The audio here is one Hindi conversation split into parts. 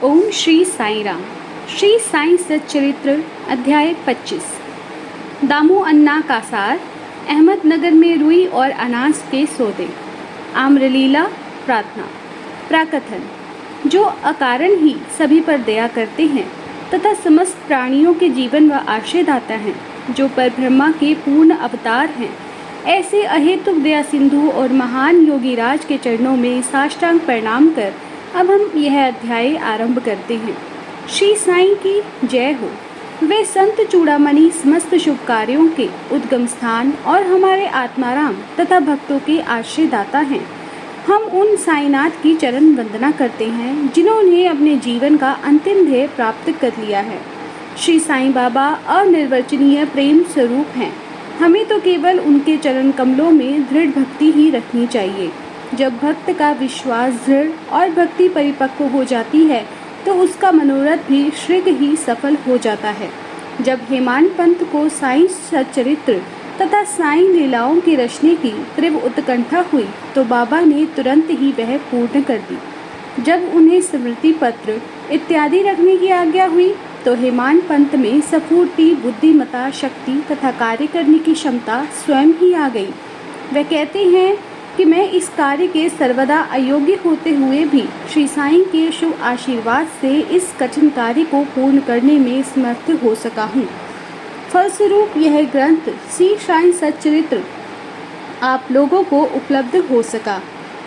ओम श्री साई राम। श्री साई सच्चरित्र अध्याय 25। दामू अन्ना कासार, अहमदनगर में रुई और अनाज के सौदे। आम्रलीला प्रार्थना। प्राकथन। जो अकारण ही सभी पर दया करते हैं तथा समस्त प्राणियों के जीवन व आश्रय दाता हैं, जो परब्रह्मा के पूर्ण अवतार हैं, ऐसे अहेतुक दया सिंधु और महान योगीराज के चरणों में साष्टांग प्रणाम कर अब हम यह अध्याय आरंभ करते हैं। श्री साईं की जय हो। वे संत चूड़ामणि समस्त शुभ कार्यों के उद्गम स्थान और हमारे आत्माराम तथा भक्तों के आश्रयदाता हैं। हम उन साईनाथ की चरण वंदना करते हैं जिन्होंने अपने जीवन का अंतिम ध्येय प्राप्त कर लिया है। श्री साईं बाबा अनिर्वचनीय प्रेम स्वरूप हैं। हमें तो केवल उनके चरण कमलों में दृढ़ भक्ति ही रखनी चाहिए। जब भक्त का विश्वास दृढ़ और भक्ति परिपक्व हो जाती है तो उसका मनोरथ भी शीघ्र ही सफल हो जाता है। जब हेमांत पंत को साईं सच्चरित्र तथा साईं लीलाओं की रचने की तीव्र उत्कंठा हुई तो बाबा ने तुरंत ही वह पूर्ण कर दी। जब उन्हें स्मृति पत्र इत्यादि रखने की आज्ञा हुई तो हेमांत पंत में स्फूर्ति, बुद्धिमता, शक्ति तथा कार्य करने की क्षमता स्वयं ही आ गई। वे कहते हैं कि मैं इस कार्य के सर्वदा अयोग्य होते हुए भी श्री साईं के शुभ आशीर्वाद से इस कठिन कार्य को पूर्ण करने में समर्थ हो सका हूँ। फलस्वरूप यह ग्रंथ श्री साईं सच्चरित्र आप लोगों को उपलब्ध हो सका,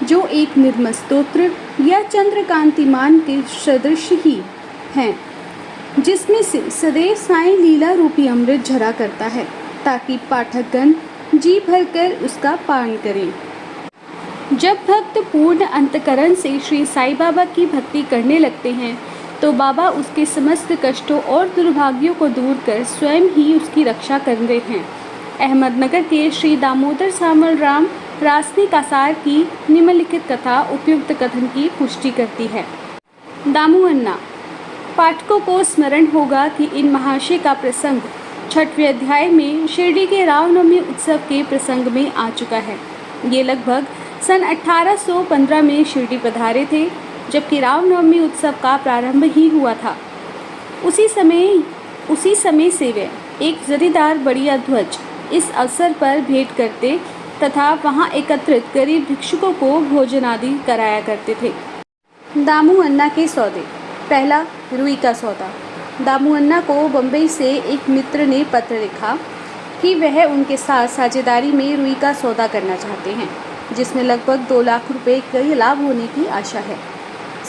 जो एक निर्मल स्तोत्र या चंद्रकांतिमान के सदृश ही है, जिसमें से सदैव साईं लीला रूपी अमृत झरा करता है, ताकि पाठकगण जी भरकर उसका पान करें। जब भक्त पूर्ण अंतकरण से श्री साईं बाबा की भक्ति करने लगते हैं तो बाबा उसके समस्त कष्टों और दुर्भाग्यों को दूर कर स्वयं ही उसकी रक्षा कर रहे हैं। अहमदनगर के श्री दामोदर सामल राम रासनी कासार की निम्नलिखित कथा उपयुक्त कथन की पुष्टि करती है। दामू अन्ना। पाठकों को स्मरण होगा कि इन महाशय का प्रसंग 6वें अध्याय में शिरडी के रामनवमी उत्सव के प्रसंग में आ चुका है। ये लगभग सन 1815 में शिरडी पधारे थे, जबकि रामनवमी उत्सव का प्रारंभ ही हुआ था। उसी समय से वे एक जरीदार बढ़िया ध्वज इस अवसर पर भेंट करते तथा वहां एकत्रित गरीब भिक्षुकों को भोजन आदि कराया करते थे। दामू अन्ना के सौदे। पहला, रुई का सौदा। दामू अन्ना को बम्बई से एक मित्र ने पत्र लिखा कि वह उनके साथ साझेदारी में रुई का सौदा करना चाहते हैं, जिसमें लगभग 2 लाख रुपए का लाभ होने की आशा है।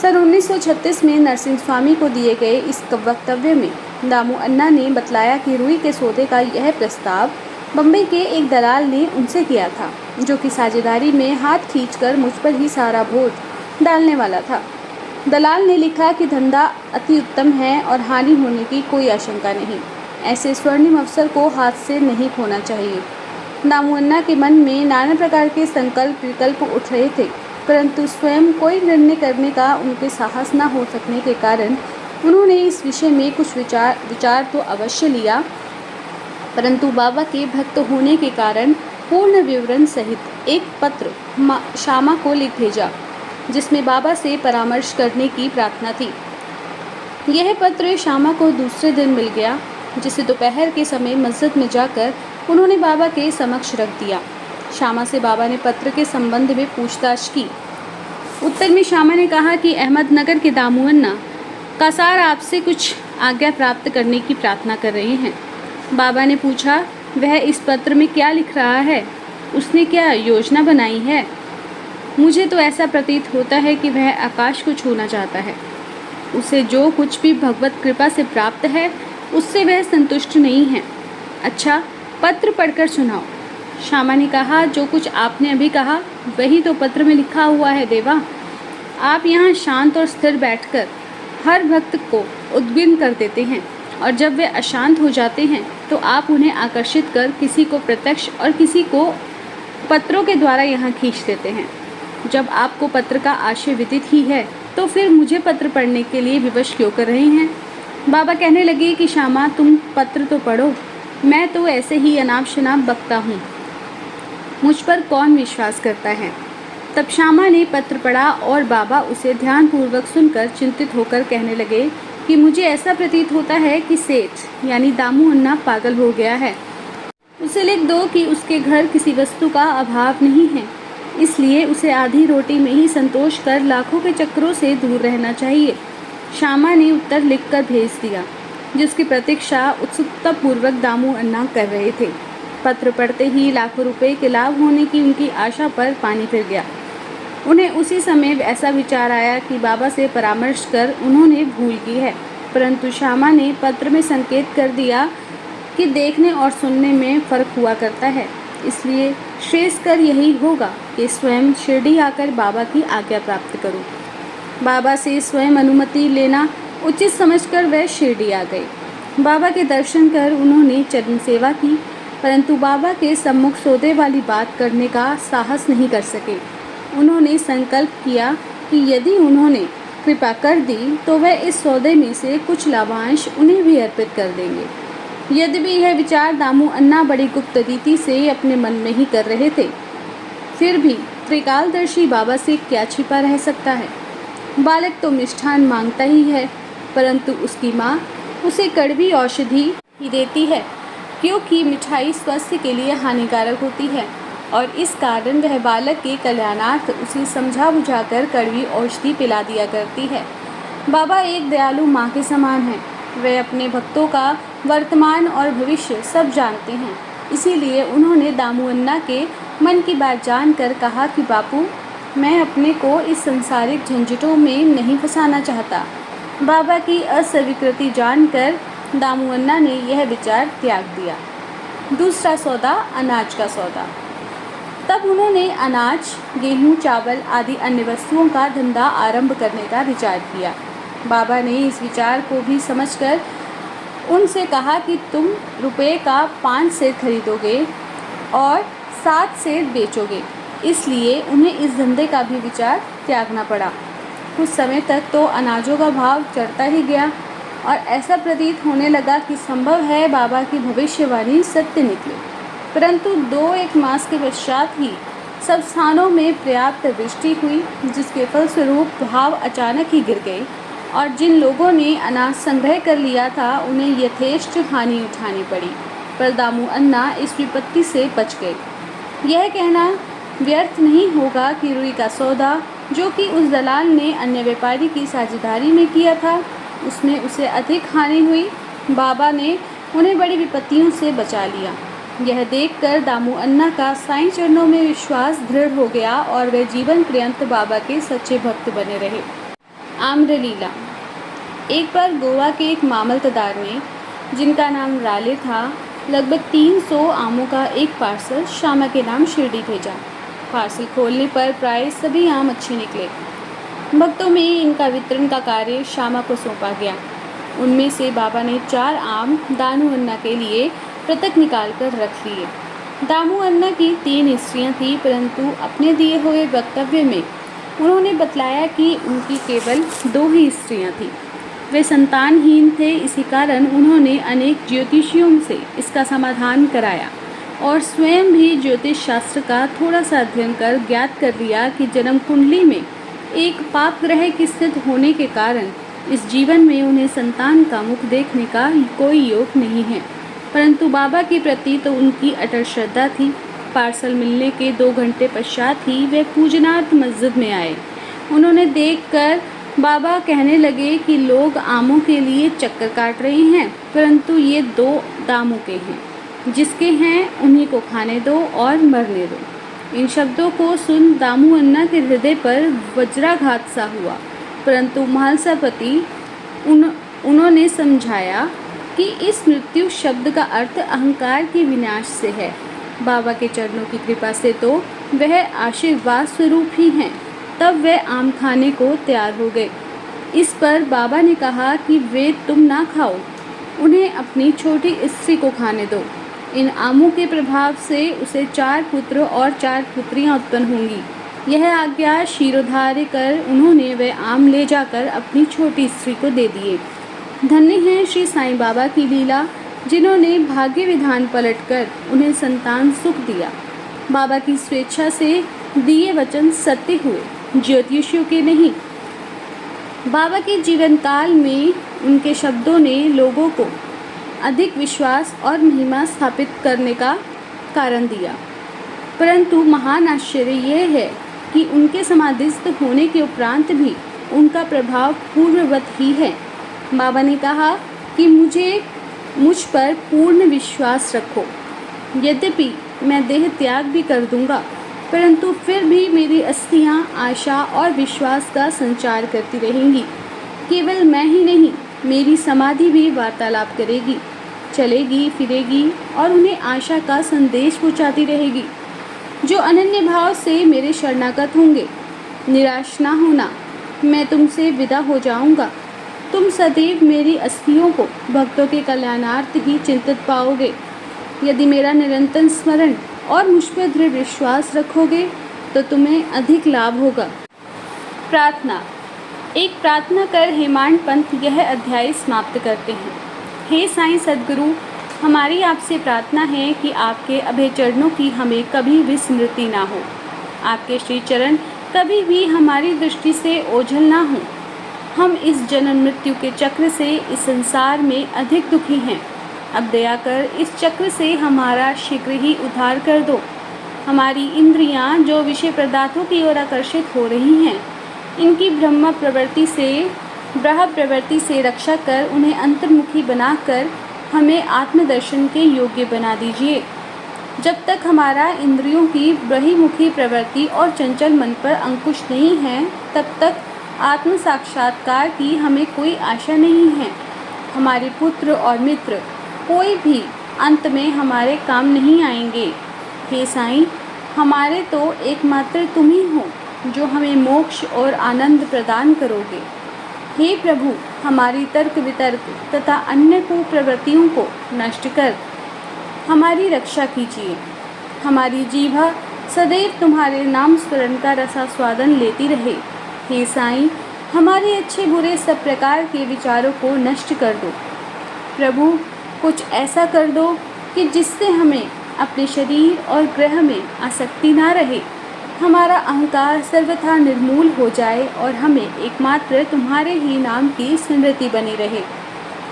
सन 1936 में नरसिंह स्वामी को दिए गए इस वक्तव्य में दामू अन्ना ने बतलाया कि रुई के सौदे का यह प्रस्ताव बम्बई के एक दलाल ने उनसे किया था, जो कि साझेदारी में हाथ खींचकर मुझ पर ही सारा बोझ डालने वाला था। दलाल ने लिखा कि धंधा अति उत्तम है और हानि होने की कोई आशंका नहीं। ऐसे स्वर्णिम अवसर को हाथ से नहीं खोना चाहिए। दामू अन्ना के मन में नाना प्रकार के संकल्प विकल्प उठ रहे थे, परंतु स्वयं कोई निर्णय करने का उनके साहस न हो सकने के कारण उन्होंने इस विषय में कुछ विचार तो अवश्य लिया, परंतु बाबा के भक्त होने के कारण पूर्ण विवरण सहित एक पत्र श्यामा को लिख भेजा, जिसमें बाबा से परामर्श करने की प्रार्थना थी। यह पत्र श्यामा को दूसरे दिन मिल गया, जिसे दोपहर के समय मस्जिद में जाकर उन्होंने बाबा के समक्ष रख दिया। श्यामा से बाबा ने पत्र के संबंध में पूछताछ की। उत्तर में श्यामा ने कहा कि अहमदनगर के दामू अन्ना कासार आपसे कुछ आज्ञा प्राप्त करने की प्रार्थना कर रहे हैं। बाबा ने पूछा, वह इस पत्र में क्या लिख रहा है? उसने क्या योजना बनाई है? मुझे तो ऐसा प्रतीत होता है कि वह आकाश को छूना चाहता है। उसे जो कुछ भी भगवत कृपा से प्राप्त है उससे वह संतुष्ट नहीं है। अच्छा, पत्र पढ़कर सुनाओ। श्यामा ने कहा, जो कुछ आपने अभी कहा वही तो पत्र में लिखा हुआ है देवा। आप यहाँ शांत और स्थिर बैठकर हर भक्त को उद्विग्न कर देते हैं, और जब वे अशांत हो जाते हैं तो आप उन्हें आकर्षित कर किसी को प्रत्यक्ष और किसी को पत्रों के द्वारा यहाँ खींच देते हैं। जब आपको पत्र का आशय विदित ही है तो फिर मुझे पत्र पढ़ने के लिए विवश क्यों कर रहे हैं? बाबा कहने लगे कि श्यामा, तुम पत्र तो पढ़ो, मैं तो ऐसे ही अनाप शनाप बकता हूँ, मुझ पर कौन विश्वास करता है? तब श्यामा ने पत्र पढ़ा और बाबा उसे ध्यानपूर्वक सुनकर चिंतित होकर कहने लगे कि मुझे ऐसा प्रतीत होता है कि सेठ यानी दामू अन्ना पागल हो गया है। उसे लिख दो कि उसके घर किसी वस्तु का अभाव नहीं है, इसलिए उसे आधी रोटी में ही संतोष कर लाखों के चक्करों से दूर रहना चाहिए। श्यामा ने उत्तर लिखकर भेज दिया, जिसकी प्रतीक्षा उत्सुकतापूर्वक दामू अन्ना कर रहे थे। पत्र पढ़ते ही लाखों रुपए के लाभ होने की उनकी आशा पर पानी फिर गया। उन्हें उसी समय ऐसा विचार आया कि बाबा से परामर्श कर उन्होंने भूल की है, परंतु श्यामा ने पत्र में संकेत कर दिया कि देखने और सुनने में फ़र्क हुआ करता है, इसलिए श्रेयस्कर यही होगा कि स्वयं शिरडी आकर बाबा की आज्ञा प्राप्त करूं। बाबा से स्वयं अनुमति लेना उचित समझकर वह शिरडी आ गए। बाबा के दर्शन कर उन्होंने चरण सेवा की, परंतु बाबा के सम्मुख सौदे वाली बात करने का साहस नहीं कर सके। उन्होंने संकल्प किया कि यदि उन्होंने कृपा कर दी तो वह इस सौदे में से कुछ लाभांश उन्हें भी अर्पित कर देंगे। यद्यपि यह विचार दामू अन्ना बड़ी गुप्त रीति से अपने मन में ही कर रहे थे, फिर भी त्रिकालदर्शी बाबा से क्या छिपा रह सकता है। बालक तो मिष्ठान मांगता ही है, परंतु उसकी माँ उसे कड़वी औषधि ही देती है, क्योंकि मिठाई स्वास्थ्य के लिए हानिकारक होती है और इस कारण वह बालक के कल्याणार्थ उसे समझा बुझाकर कड़वी औषधि पिला दिया करती है। बाबा एक दयालु माँ के समान हैं। वे अपने भक्तों का वर्तमान और भविष्य सब जानते हैं, इसीलिए उन्होंने दामू अन्ना के मन की बात जानकर कहा कि बापू, मैं अपने को इस सांसारिक झंझटों में नहीं फंसाना चाहता। बाबा की अस्वीकृति जानकर दामू अन्ना ने यह विचार त्याग दिया। दूसरा सौदा, अनाज का सौदा। तब उन्होंने अनाज, गेहूं, चावल आदि अन्य वस्तुओं का धंधा आरंभ करने का विचार किया। बाबा ने इस विचार को भी समझकर उनसे कहा कि तुम रुपये का 5 सेर खरीदोगे और 7 सेर बेचोगे, इसलिए उन्हें इस धंधे का भी विचार त्यागना पड़ा। कुछ समय तक तो अनाजों का भाव चढ़ता ही गया और ऐसा प्रतीत होने लगा कि संभव है बाबा की भविष्यवाणी सत्य निकले। परंतु 2-1 मास के पश्चात ही सब स्थानों में पर्याप्त वृष्टि हुई, जिसके फलस्वरूप भाव अचानक ही गिर गए और जिन लोगों ने अनाज संग्रह कर लिया था उन्हें यथेष्ट हानि उठानी पड़ी। पर दामू अन्ना इस विपत्ति से बच गए। यह कहना व्यर्थ नहीं होगा कि रुई का सौदा, जो कि उस दलाल ने अन्य व्यापारी की साझेदारी में किया था, उसमें उसे अधिक हानि हुई। बाबा ने उन्हें बड़ी विपत्तियों से बचा लिया। यह देखकर दामू अन्ना का साईं चरणों में विश्वास दृढ़ हो गया और वे जीवन पर्यंत बाबा के सच्चे भक्त बने रहे। आम्रलीला। एक बार गोवा के एक मामलतदार ने, जिनका नाम राले था, लगभग 300 आमों का एक पार्सल श्यामा के नाम शिरडी भेजा। पार्सल खोलने पर प्राय सभी आम अच्छे निकले। भक्तों में इनका वितरण का कार्य श्यामा को सौंपा गया। उनमें से बाबा ने 4 आम दामू अन्ना के लिए पृथक निकाल कर रख लिए। दामू अन्ना की 3 स्त्रियां थीं, परंतु अपने दिए हुए वक्तव्य में उन्होंने बतलाया कि उनकी केवल 2 ही स्त्रियां थीं। वे संतानहीन थे, इसी कारण उन्होंने अनेक ज्योतिषियों से इसका समाधान कराया और स्वयं भी ज्योतिष शास्त्र का थोड़ा सा अध्ययन कर ज्ञात कर लिया कि जन्म कुंडली में एक पाप ग्रह के स्थित होने के कारण इस जीवन में उन्हें संतान का मुख देखने का कोई योग नहीं है। परंतु बाबा के प्रति तो उनकी अटल श्रद्धा थी। पार्सल मिलने के 2 घंटे पश्चात ही वे पूजनार्थ मस्जिद में आए। उन्होंने देखकर बाबा कहने लगे कि लोग आमों के लिए चक्कर काट रहे हैं, परंतु ये 2 दामों के हैं, जिसके हैं उन्हीं को खाने दो और मरने दो। इन शब्दों को सुन दामू अन्ना के हृदय पर वज्राघात सा हुआ, परंतु महालसापति उन्होंने समझाया कि इस मृत्यु शब्द का अर्थ अहंकार के विनाश से है। बाबा के चरणों की कृपा से तो वह आशीर्वाद स्वरूप ही हैं। तब वह आम खाने को तैयार हो गए। इस पर बाबा ने कहा कि वे तुम ना खाओ, उन्हें अपनी छोटी स्त्री को खाने दो। इन आमों के प्रभाव से उसे 4 पुत्र और 4 पुत्रियां उत्पन्न होंगी। यह आज्ञा शिरोधार्य कर उन्होंने वह आम ले जाकर अपनी छोटी स्त्री को दे दिए। धन्य है श्री साईं बाबा की लीला, जिन्होंने भाग्य विधान पलटकर उन्हें संतान सुख दिया। बाबा की स्वेच्छा से दिए वचन सत्य हुए, ज्योतिषियों के नहीं। बाबा के जीवन काल में उनके शब्दों ने लोगों को अधिक विश्वास और महिमा स्थापित करने का कारण दिया। परंतु महान आश्चर्य यह है कि उनके समाधिस्थ होने के उपरांत भी उनका प्रभाव पूर्ववत ही है। बाबा ने कहा कि मुझ पर पूर्ण विश्वास रखो। यद्यपि मैं देह त्याग भी कर दूंगा, परंतु फिर भी मेरी अस्थियां आशा और विश्वास का संचार करती रहेंगी। केवल मैं ही नहीं, मेरी समाधि भी वार्तालाप करेगी, चलेगी फिरेगी और उन्हें आशा का संदेश पहुंचाती रहेगी। जो अनन्य भाव से मेरे शरणागत होंगे, निराश ना होना, मैं तुमसे विदा हो जाऊंगा। तुम सदैव मेरी अस्थियों को भक्तों के कल्याणार्थ ही चिंतित पाओगे। यदि मेरा निरंतर स्मरण और मुझ पर दृढ़ विश्वास रखोगे तो तुम्हें अधिक लाभ होगा। प्रार्थना। एक प्रार्थना कर हेमांड पंत यह अध्याय समाप्त करते हैं। हे साईं सद्गुरु, हमारी आपसे प्रार्थना है कि आपके अभय चरणों की हमें कभी विस्मृति ना हो। आपके श्री चरण कभी भी हमारी दृष्टि से ओझल ना हो। हम इस जन्म मृत्यु के चक्र से इस संसार में अधिक दुखी हैं। अब दया कर इस चक्र से हमारा शीघ्र ही उद्धार कर दो। हमारी इंद्रियां जो विषय पदार्थों की ओर आकर्षित हो रही हैं, इनकी ब्रह्म प्रवृत्ति से रक्षा कर उन्हें अंतर्मुखी बनाकर हमें आत्मदर्शन के योग्य बना दीजिए। जब तक हमारा इंद्रियों की बहिर्मुखी प्रवृत्ति और चंचल मन पर अंकुश नहीं है, तब तक आत्म साक्षात्कार की हमें कोई आशा नहीं है। हमारे पुत्र और मित्र कोई भी अंत में हमारे काम नहीं आएंगे। हे साईं, हमारे तो एकमात्र तुम ही हो जो हमें मोक्ष और आनंद प्रदान करोगे। हे प्रभु, हमारी तर्क वितर्क तथा अन्य कुप्रवृत्तियों को नष्ट कर हमारी रक्षा कीजिए। हमारी जीभा सदैव तुम्हारे नाम स्मरण का रसास्वादन लेती रहे। हे साईं, हमारे अच्छे बुरे सब प्रकार के विचारों को नष्ट कर दो। प्रभु, कुछ ऐसा कर दो कि जिससे हमें अपने शरीर और ग्रह में आसक्ति ना रहे। हमारा अहंकार सर्वथा निर्मूल हो जाए और हमें एकमात्र तुम्हारे ही नाम की स्मृति बनी रहे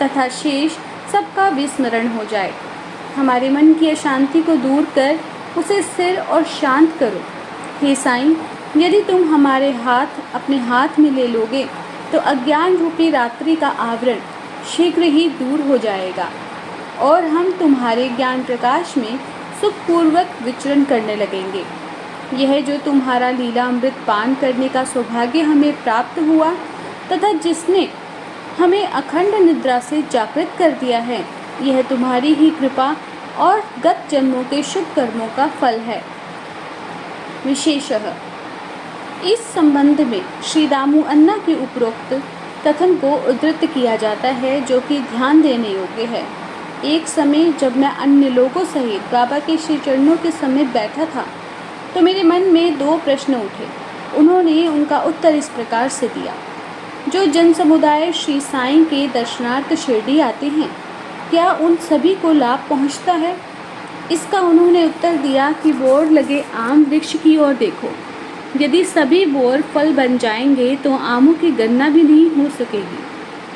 तथा शेष सबका विस्मरण हो जाए। हमारे मन की अशांति को दूर कर उसे स्थिर और शांत करो। हे साईं, यदि तुम हमारे हाथ अपने हाथ में ले लोगे तो अज्ञान रूपी रात्रि का आवरण शीघ्र ही दूर हो जाएगा और हम तुम्हारे ज्ञान प्रकाश में सुखपूर्वक विचरण करने लगेंगे। यह जो तुम्हारा लीला अमृत पान करने का सौभाग्य हमें प्राप्त हुआ तथा जिसने हमें अखंड निद्रा से जागृत कर दिया है, यह तुम्हारी ही कृपा और गत जन्मों के शुभ कर्मों का फल है। विशेषतः इस संबंध में श्री दामू अन्ना के उपरोक्त कथन को उद्धृत किया जाता है, जो कि ध्यान देने योग्य है। एक समय जब मैं अन्य लोगों सहित बाबा के श्री चरणों के समीप बैठा था तो मेरे मन में दो प्रश्न उठे। उन्होंने उनका उत्तर इस प्रकार से दिया: जो जन समुदाय श्री साईं के दर्शनार्थ शिरडी आते हैं, क्या उन सभी को लाभ पहुंचता है? इसका उन्होंने उत्तर दिया कि बोर लगे आम वृक्ष की ओर देखो। यदि सभी बोर फल बन जाएंगे तो आमों की गणना भी नहीं हो सकेगी।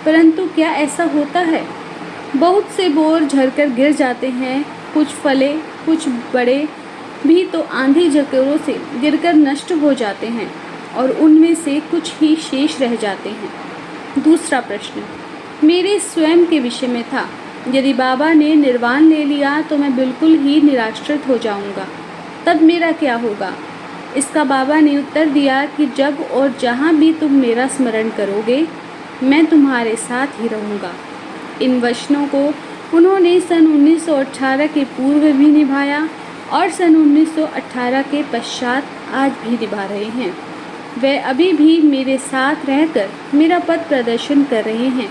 परंतु क्या ऐसा होता है? बहुत से बोर झड़कर गिर जाते हैं। कुछ फले, कुछ बड़े भी तो आंधी झकोरों से गिरकर नष्ट हो जाते हैं और उनमें से कुछ ही शेष रह जाते हैं। दूसरा प्रश्न मेरे स्वयं के विषय में था। यदि बाबा ने निर्वाण ले लिया तो मैं बिल्कुल ही निराश्रित हो जाऊंगा। तब मेरा क्या होगा? इसका बाबा ने उत्तर दिया कि जब और जहाँ भी तुम मेरा स्मरण करोगे, मैं तुम्हारे साथ ही रहूँगा। इन वचनों को उन्होंने सन 1918 के पूर्व भी निभाया और सन 1918 के पश्चात आज भी निभा रहे हैं। वे अभी भी मेरे साथ रहकर मेरा पथ प्रदर्शन कर रहे हैं।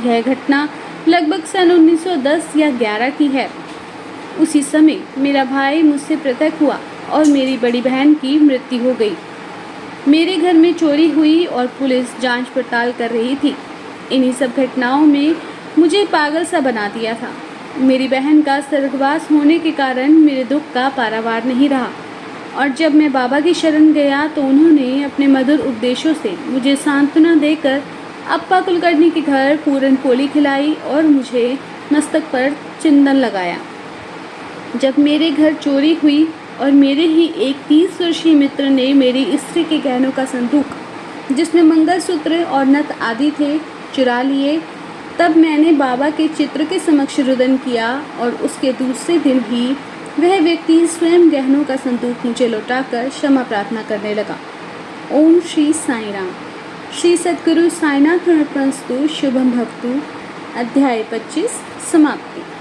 यह घटना लगभग सन 1910 या 11 की है। उसी समय मेरा भाई मुझसे पृथक हुआ और मेरी बड़ी बहन की मृत्यु हो गई। मेरे घर में चोरी हुई और पुलिस जांच पड़ताल कर रही थी। इन्हीं सब घटनाओं में मुझे पागल सा बना दिया था। मेरी बहन का स्वर्गवास होने के कारण मेरे दुख का पारावार नहीं रहा। और जब मैं बाबा की शरण गया तो उन्होंने अपने मधुर उपदेशों से मुझे सांत्वना देकर अप्पा कुलकर्णी के घर पूरन पोली खिलाई और मुझे मस्तक पर चंदन लगाया। जब मेरे घर चोरी हुई और मेरे ही एक 30 वर्षीय मित्र ने मेरी स्त्री के गहनों का संदूक जिसमें मंगलसूत्र और नथ आदि थे चुरा लिए, तब मैंने बाबा के चित्र के समक्ष रुदन किया और उसके दूसरे दिन ही वह व्यक्ति स्वयं गहनों का संदूक मुझे लौटाकर क्षमा प्रार्थना करने लगा। ओम श्री साई राम। श्री सद्गुरु साईनाथ अर्पणस्तु। शुभम भवतु। अध्याय 25 समाप्ति।